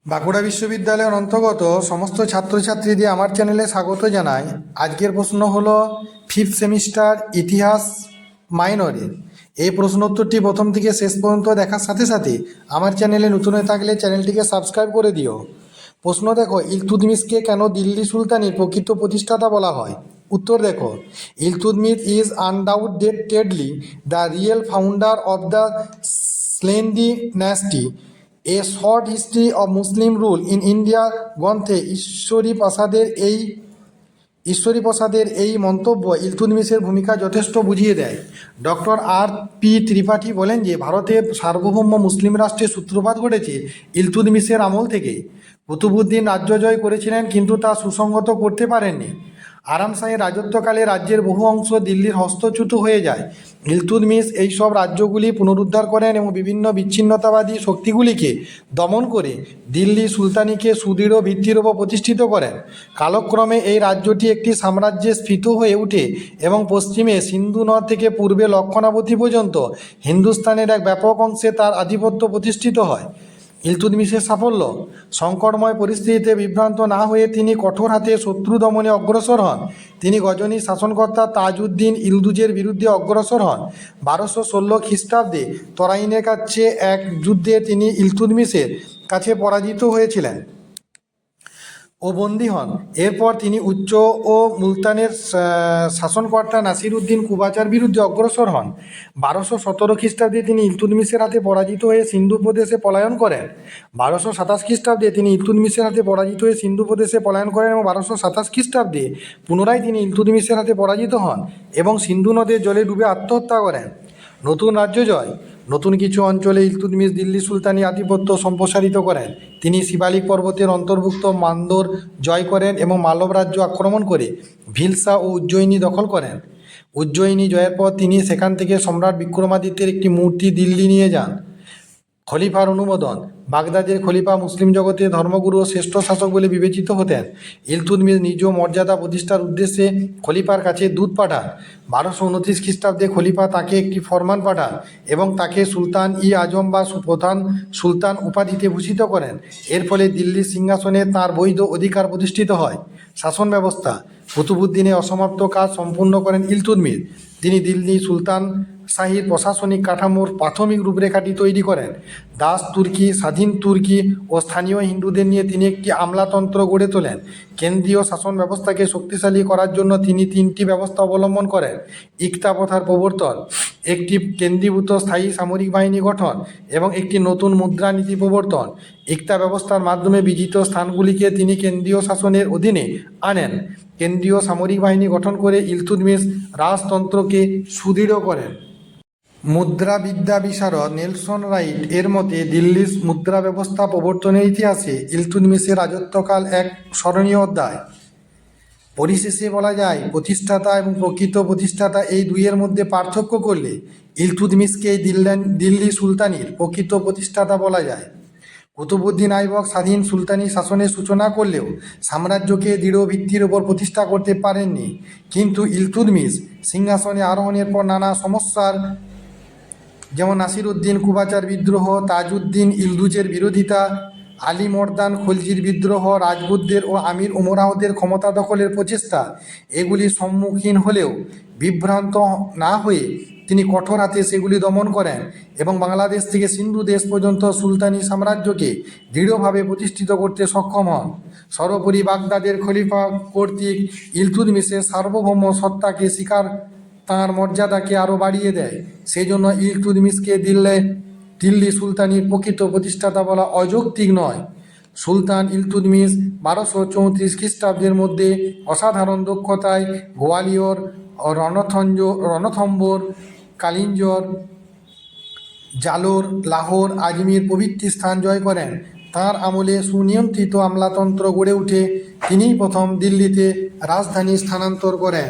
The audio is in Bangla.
বাঁকুড়া বিশ্ববিদ্যালয়ের অন্তর্গত সমস্ত ছাত্রছাত্রীদের আমার চ্যানেলে স্বাগত জানাই। আজকের প্রশ্ন হলো ফিফথ সেমিস্টার ইতিহাস মাইনরের। এই প্রশ্ন উত্তরটি প্রথম থেকে শেষ পর্যন্ত দেখার সাথে সাথে আমার চ্যানেলে নতুন হয়ে থাকলে চ্যানেলটিকে সাবস্ক্রাইব করে দিও। প্রশ্ন দেখো, ইলতুৎমিশকে কেন দিল্লি সুলতানের প্রকৃত প্রতিষ্ঠাতা বলা হয়? উত্তর দেখো, Iltutmish is undoubtedly the real founder of the slave dynasty. A short history of Muslim rule in India গ্রন্থে ঈশ্বরী প্রসাদের এই মন্তব্য ইলতুৎমিশের ভূমিকা যথেষ্ট বুঝিয়ে দেয়। ডক্টর আর.পি. ত্রিপাঠী বলেন যে ভারতের সার্বভৌম মুসলিম রাষ্ট্রের সূত্রপাত ঘটেছে ইলতুৎমিশের আমল থেকে। কুতুবউদ্দিন রাজ্য জয় করেছিলেন, কিন্তু তা সুসংহত করতে পারেননি। আরাম শাহের রাজত্বকালে রাজ্যের বহু অংশ দিল্লির হস্তচ্যুত হয়ে যায়। ইলতুৎমিশ এই সব রাজ্যগুলি পুনরুদ্ধার করেন এবং বিভিন্ন বিচ্ছিন্নতাবাদী শক্তিগুলিকে দমন করে দিল্লি সুলতানিকে সুদৃঢ় ভিত্তির উপর প্রতিষ্ঠিত করেন। কালক্রমে এই রাজ্যটি একটি সাম্রাজ্যে স্ফীত হয়ে ওঠে এবং পশ্চিমে সিন্ধু নদ থেকে পূর্বে লক্ষণাবতী পর্যন্ত হিন্দুস্তানের এক ব্যাপক অংশে তার আধিপত্য প্রতিষ্ঠিত হয়। ইলতুৎমিশের সাফল্য: সংকটময় পরিস্থিতিতে বিভ্রান্ত না হয়ে তিনি কঠোর হাতে শত্রু দমনে অগ্রসর হন। তিনি গজনির শাসনকর্তা তাজউদ্দিন ইলদুজের বিরুদ্ধে অগ্রসর হন। 1216 খ্রিস্টাব্দে তরাইনের কাছে এক যুদ্ধে তিনি ইলতুৎমিশের কাছে পরাজিত হয়েছিলেন ও বন্দী হন। এরপর তিনি উচ্চ ও মুলতানের শাসনকর্তা নাসিরউদ্দিন কুবাচার বিরুদ্ধে অগ্রসর হন। 1217 খ্রিস্টাব্দে তিনি ইলতুৎমিশের হাতে পরাজিত হয়ে সিন্ধু প্রদেশে পলায়ন করেন। 1227 খ্রিস্টাব্দে তিনি ইলতুৎমিশের হাতে পরাজিত হয়ে সিন্ধু প্রদেশে পলায়ন করেন এবং 1227 খ্রিস্টাব্দে পুনরায় তিনি ইলতুৎমিশের হাতে পরাজিত হন এবং সিন্ধু নদের জলে ডুবে আত্মহত্যা করেন। নতুন রাজ্য জয়: নতুন কিছু অঞ্চলে ইলতুৎমিশ দিল্লি সুলতানি আধিপত্য সম্প্রসারিত করেন। তিনি শিবালিক পর্বতের অন্তর্ভুক্ত মান্দোর জয় করেন এবং মালব রাজ্য আক্রমণ করে ভিলসা ও উজ্জয়িনী দখল করেন। উজ্জয়িনী জয়ের পর তিনি সেখান থেকে সম্রাট বিক্রমাদিত্যের একটি মূর্তি দিল্লি নিয়ে যান। খলিফার অনুমোদন: বাগদাদের খলিফা মুসলিম জগতে ধর্মগুরু ও শ্রেষ্ঠ শাসক বলে বিবেচিত হতেন। ইলতুৎমিশ নিজ মর্যাদা প্রতিষ্ঠার উদ্দেশ্যে খলিফার কাছে দূত পাঠান। 1229 খ্রিস্টাব্দে খলিফা তাকে একটি ফরমান পাঠান এবং তাকে সুলতান-ই-আজম বা প্রধান সুলতান উপাধিতে ভূষিত করেন। এর ফলে দিল্লির সিংহাসনে তাঁর বৈধ অধিকার প্রতিষ্ঠিত হয়। শাসন ব্যবস্থা: কুতুবউদ্দিনের অসমাপ্ত কাজ সম্পূর্ণ করেন ইলতুৎমিশ। তিনি দিল্লি সুলতান শাহীর প্রশাসনিক কাঠামোর প্রাথমিক রূপরেখাটি তৈরি করেন। দাস তুর্কি, স্বাধীন তুর্কি ও স্থানীয় হিন্দুদের নিয়ে তিনি একটি আমলাতন্ত্র গড়ে তোলেন। কেন্দ্রীয় শাসন ব্যবস্থাকে শক্তিশালী করার জন্য তিনি 3টি ব্যবস্থা অবলম্বন করেন: ইকতা প্রথার প্রবর্তন, একটি কেন্দ্রীভূত স্থায়ী সামরিক বাহিনী গঠন এবং একটি নতুন মুদ্রানীতি প্রবর্তন। ইকতা ব্যবস্থার মাধ্যমে বিজিত স্থানগুলিকে তিনি কেন্দ্রীয় শাসনের অধীনে আনেন। কেন্দ্রীয় সামরিক বাহিনী গঠন করে ইলতুৎমিশ রাজতন্ত্রকে সুদৃঢ় করেন। মুদ্রাবিদ্যা বিশারদ নেলসন রাইট এর মতে দিল্লির মুদ্রা ব্যবস্থা প্রবর্তনের ইতিহাসে ইলতুৎমিশের রাজত্বকাল এক স্মরণীয় অধ্যায়। পরিশেষে বলা যায়, প্রতিষ্ঠাতা এবং প্রকৃত প্রতিষ্ঠাতা এই দুইয়ের মধ্যে পার্থক্য করলে ইলতুৎমিশকে দিল্লি সুলতানির প্রকৃত প্রতিষ্ঠাতা বলা যায়। কুতুবউদ্দিন আইবক স্বাধীন সুলতানি শাসনের সূচনা করলেও সাম্রাজ্যকে দৃঢ় ভিত্তির ওপর প্রতিষ্ঠা করতে পারেননি। কিন্তু ইলতুৎমিশ সিংহাসনে আরোহণের পর নানা সমস্যার, যেমন নাসিরউদ্দিন কুবাচার বিদ্রোহ, তাজউদ্দিন ইলদুজের বিরোধিতা, আলী মর্দান খলজির বিদ্রোহ, রাজপুতদের ও আমির উমরাওদের ক্ষমতা দখলের প্রচেষ্টা, এগুলির সম্মুখীন হলেও বিভ্রান্ত না হয়ে তিনি কঠোর হাতে সেগুলি দমন করেন এবং বাংলাদেশ থেকে সিন্ধু দেশ পর্যন্ত সুলতানি সাম্রাজ্যকে দৃঢ়ভাবে প্রতিষ্ঠিত করতে সক্ষম হন। সর্বোপরি বাগদাদের খলিফা কর্তৃক ইলতুৎমিশের সার্বভৌম সত্তাকে স্বীকার তাঁর মর্যাদাকে আরও বাড়িয়ে দেয়। সেই জন্য ইলতুৎমিশকে দিল্লি সুলতানির প্রকৃত প্রতিষ্ঠাতা বলা অযৌক্তিক নয়। সুলতান ইলতুৎমিশ 1234 খ্রিস্টাব্দের মধ্যে অসাধারণ দক্ষতায় গোয়ালিয়র, রণথম্বর, কালিঞ্জর, জালোর, লাহোর, আজমির প্রভৃতি স্থান জয় করেন। তাঁর আমলে সুনিয়ন্ত্রিত আমলাতন্ত্র গড়ে ওঠে। তিনিই প্রথম দিল্লিতে রাজধানী স্থানান্তর করেন।